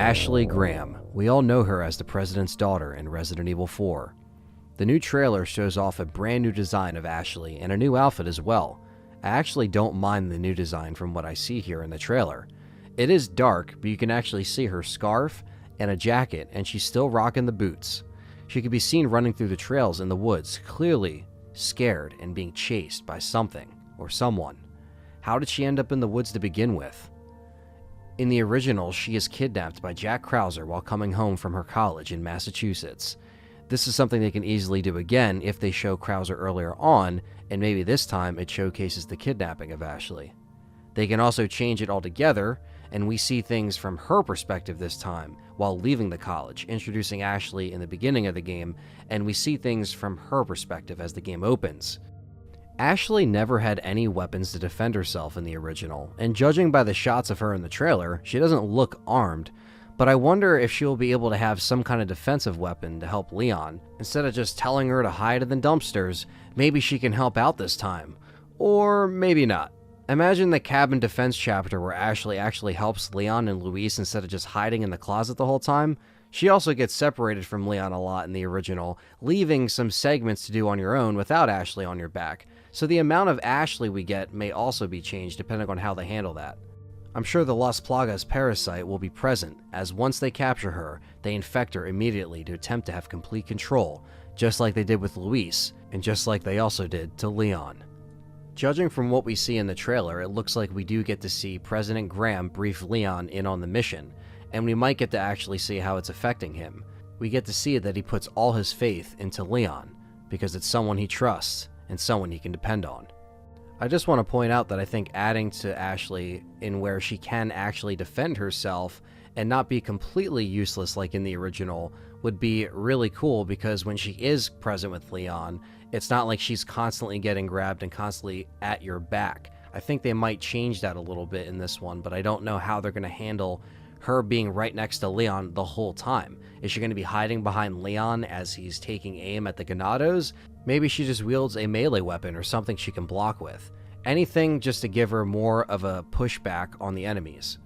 Ashley Graham. We all know her as the President's daughter in Resident Evil 4. The new trailer shows off a brand new design of Ashley and a new outfit as well. I actually don't mind the new design from what I see here in the trailer. It is dark, but you can actually see her scarf and a jacket, and she's still rocking the boots. She can be seen running through the trails in the woods, clearly scared and being chased by something or someone. How did she end up in the woods to begin with? In the original, she is kidnapped by Jack Krauser while coming home from her college in Massachusetts. This is something they can easily do again if they show Krauser earlier on, and maybe this time it showcases the kidnapping of Ashley. They can also change it altogether, and we see things from her perspective this time while leaving the college, introducing Ashley in the beginning of the game, and we see things from her perspective as the game opens. Ashley never had any weapons to defend herself in the original, and judging by the shots of her in the trailer, she doesn't look armed, but I wonder if she'll be able to have some kind of defensive weapon to help Leon. Instead of just telling her to hide in the dumpsters, maybe she can help out this time. Or maybe not. Imagine the cabin defense chapter where Ashley actually helps Leon and Luis instead of just hiding in the closet the whole time. She also gets separated from Leon a lot in the original, leaving some segments to do on your own without Ashley on your back. So the amount of Ashley we get may also be changed depending on how they handle that. I'm sure the Las Plagas parasite will be present, as once they capture her, they infect her immediately to attempt to have complete control, just like they did with Luis, and just like they also did to Leon. Judging from what we see in the trailer, it looks like we do get to see President Graham brief Leon in on the mission, and we might get to actually see how it's affecting him. We get to see that he puts all his faith into Leon, because it's someone he trusts, and someone he can depend on. I just want to point out that I think adding to Ashley in where she can actually defend herself and not be completely useless like in the original would be really cool, because when she is present with Leon, it's not like she's constantly getting grabbed and constantly at your back. I think they might change that a little bit in this one, but I don't know how they're going to handle her being right next to Leon the whole time. Is she going to be hiding behind Leon as he's taking aim at the Ganados? Maybe she just wields a melee weapon or something she can block with. Anything just to give her more of a pushback on the enemies.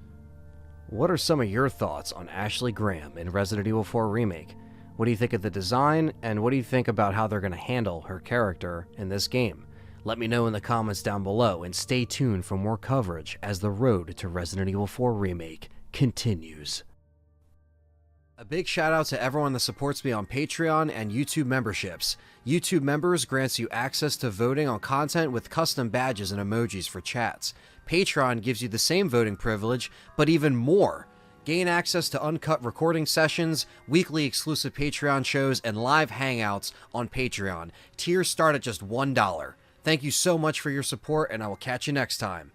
What are some of your thoughts on Ashley Graham in Resident Evil 4 Remake? What do you think of the design, and what do you think about how they're going to handle her character in this game? Let me know in the comments down below, and stay tuned for more coverage as the road to Resident Evil 4 Remake continues. A big shout out to everyone that supports me on Patreon and YouTube memberships. YouTube members grants you access to voting on content with custom badges and emojis for chats. Patreon gives you the same voting privilege, but even more. Gain access to uncut recording sessions, weekly exclusive Patreon shows, and live hangouts on Patreon. Tiers start at just $1. Thank you so much for your support, and I will catch you next time.